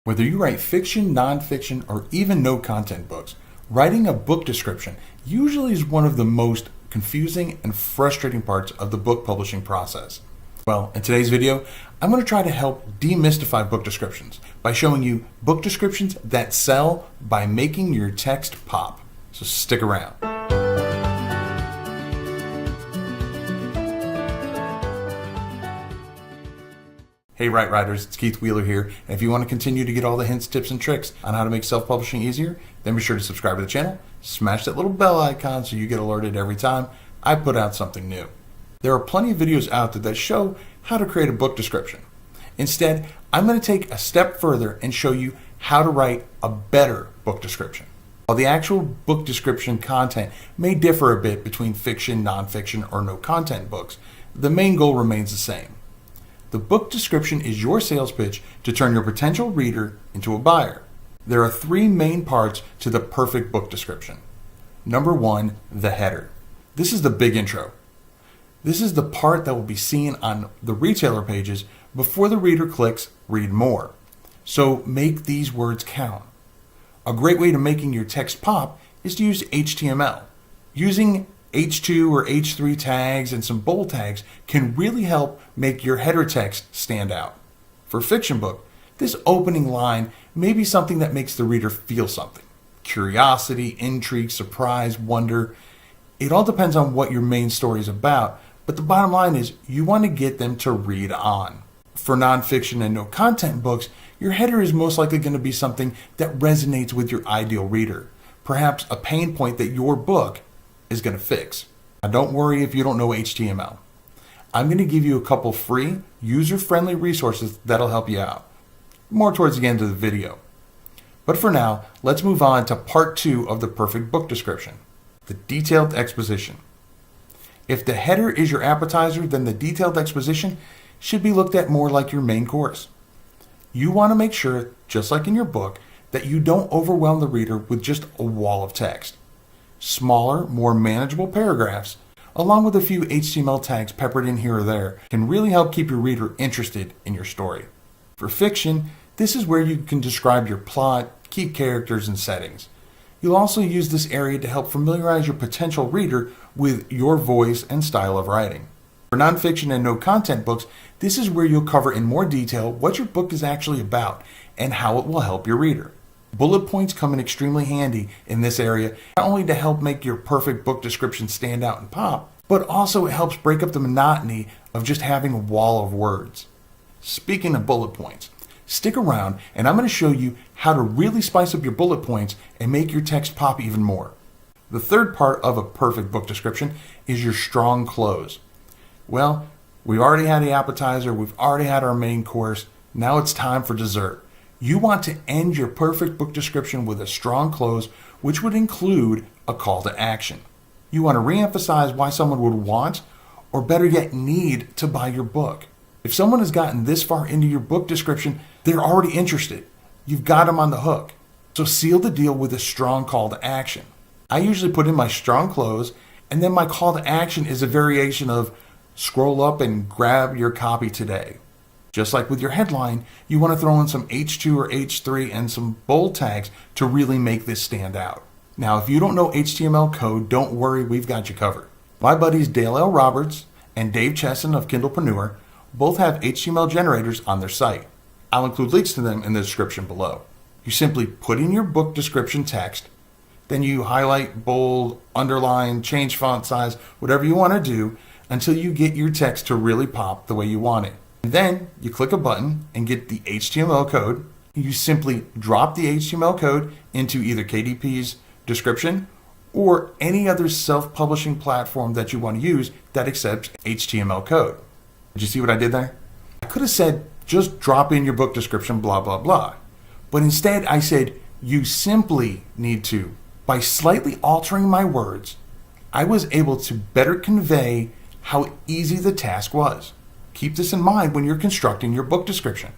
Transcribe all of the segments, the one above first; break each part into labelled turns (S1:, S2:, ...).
S1: Whether you write fiction, nonfiction, or even no content books, writing a book description usually is one of the most confusing and frustrating parts of the book publishing process. Well, in today's video, I'm going to try to help demystify book descriptions by showing you book descriptions that sell by making your text pop. So stick around. Hey Write Writers, it's Keith Wheeler here, and if you want to continue to get all the hints, tips, and tricks on how to make self-publishing easier, then be sure to subscribe to the channel, smash that little bell icon so you get alerted every time I put out something new. There are plenty of videos out there that show how to create a book description. Instead, I'm going to take a step further and show you how to write a better book description. While the actual book description content may differ a bit between fiction, nonfiction, or no content books, the main goal remains the same. The book description is your sales pitch to turn your potential reader into a buyer. There are three main parts to the perfect book description. Number one, the header. This is the big intro. This is the part that will be seen on the retailer pages before the reader clicks read more. So make these words count. A great way to making your text pop is to use HTML. Using H2 or H3 tags and some bold tags can really help make your header text stand out. For a fiction book, this opening line may be something that makes the reader feel something. Curiosity, intrigue, surprise, wonder. It all depends on what your main story is about, but the bottom line is you want to get them to read on. For nonfiction and no content books, your header is most likely going to be something that resonates with your ideal reader. Perhaps a pain point that your book is going to fix. Now don't worry if you don't know HTML. I'm going to give you a couple free, user-friendly resources that'll help you out. More towards the end of the video. But for now, let's move on to part two of the perfect book description, the detailed exposition. If the header is your appetizer, then the detailed exposition should be looked at more like your main course. You want to make sure, just like in your book, that you don't overwhelm the reader with just a wall of text. Smaller, more manageable paragraphs, along with a few HTML tags peppered in here or there, can really help keep your reader interested in your story. For fiction, this is where you can describe your plot, key characters, and settings. You'll also use this area to help familiarize your potential reader with your voice and style of writing. For nonfiction and no content books, this is where you'll cover in more detail what your book is actually about and how it will help your reader. Bullet points come in extremely handy in this area, not only to help make your perfect book description stand out and pop, but also it helps break up the monotony of just having a wall of words. Speaking of bullet points, stick around and I'm going to show you how to really spice up your bullet points and make your text pop even more. The third part of a perfect book description is your strong close. Well, we've already had the appetizer, we've already had our main course, now it's time for dessert. You want to end your perfect book description with a strong close, which would include a call to action. You want to reemphasize why someone would want, or better yet need, to buy your book. If someone has gotten this far into your book description, they're already interested. You've got them on the hook. So seal the deal with a strong call to action. I usually put in my strong close, and then my call to action is a variation of scroll up and grab your copy today. Just like with your headline, you want to throw in some H2 or H3 and some bold tags to really make this stand out. Now, if you don't know HTML code, don't worry, we've got you covered. My buddies Dale L. Roberts and Dave Chesson of Kindlepreneur both have HTML generators on their site. I'll include links to them in the description below. You simply put in your book description text, then you highlight, bold, underline, change font size, whatever you want to do until you get your text to really pop the way you want it. And then you click a button and get the HTML code. You simply drop the HTML code into either KDP's description or any other self-publishing platform that you want to use that accepts HTML code. Did you see what I did there? I could have said, just drop in your book description, blah, blah, blah. But instead I said, you simply need to. By slightly altering my words, I was able to better convey how easy the task was. Keep this in mind when you're constructing your book description.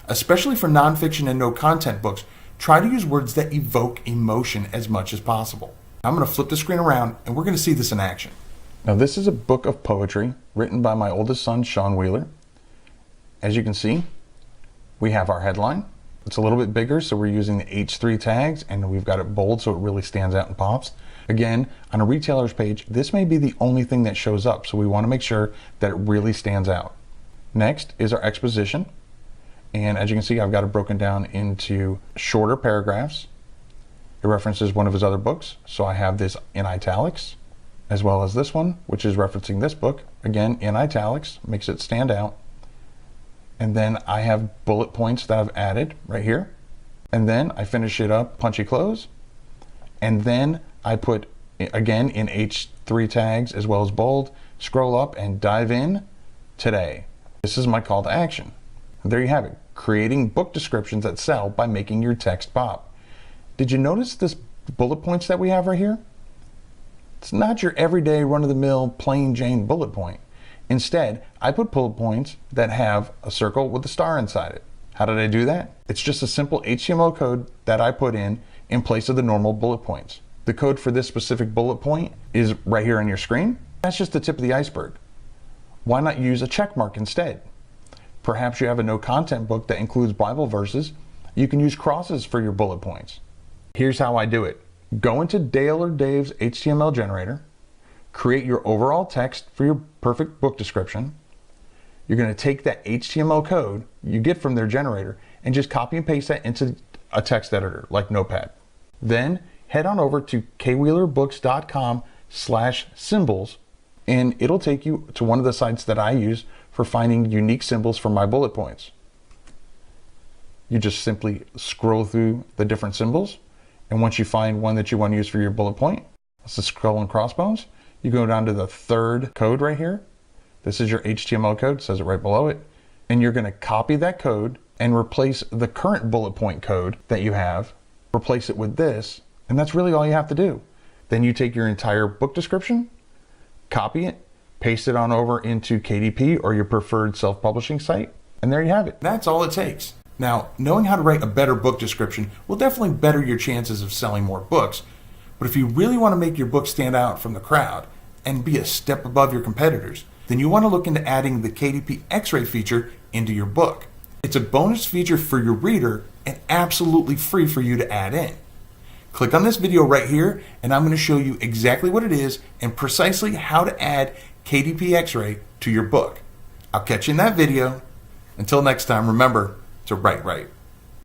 S1: Especially for nonfiction and no content books, try to use words that evoke emotion as much as possible. I'm going to flip the screen around and we're going to see this in action. Now this is a book of poetry written by my oldest son, Sean Wheeler. As you can see, we have our headline, It's a little bit bigger, so we're using the H3 tags, and we've got it bold so it really stands out and pops. Again, on a retailer's page, this may be the only thing that shows up, so we want to make sure that it really stands out. Next is our exposition, and as you can see, I've got it broken down into shorter paragraphs. It references one of his other books, so I have this in italics, as well as this one, which is referencing this book, again in italics, makes it stand out. And then I have bullet points that I've added right here. And then I finish it up, punchy close. And then I put, again, in H3 tags as well as bold, scroll up and dive in today. This is my call to action. And there you have it, creating book descriptions that sell by making your text pop. Did you notice this bullet points that we have right here? It's not your everyday run-of-the-mill plain Jane bullet point. Instead, I put bullet points that have a circle with a star inside it. How did I do that? It's just a simple HTML code that I put in place of the normal bullet points. The code for this specific bullet point is right here on your screen. That's just the tip of the iceberg. Why not use a check mark instead? Perhaps you have a no content book that includes Bible verses. You can use crosses for your bullet points. Here's how I do it. Go into Dale or Dave's HTML generator, create your overall text for your perfect book description. You're going to take that HTML code you get from their generator and just copy and paste that into a text editor like Notepad. Then head on over to kwheelerbooks.com/symbols, and it'll take you to one of the sites that I use for finding unique symbols for my bullet points. You just simply scroll through the different symbols, and once you find one that you want to use for your bullet point, that's the skull and crossbones, you go down to the third code right here. This is your HTML code, it says it right below it. And you're going to copy that code and replace the current bullet point code that you have, replace it with this, and that's really all you have to do. Then you take your entire book description, copy it, paste it on over into KDP or your preferred self-publishing site, and there you have it. That's all it takes. Now, knowing how to write a better book description will definitely better your chances of selling more books. But if you really want to make your book stand out from the crowd and be a step above your competitors, then you want to look into adding the KDP X-ray feature into your book. It's a bonus feature for your reader and absolutely free for you to add in. Click on this video right here and I'm going to show you exactly what it is and precisely how to add KDP X-ray to your book. I'll catch you in that video. Until next time, remember to write right.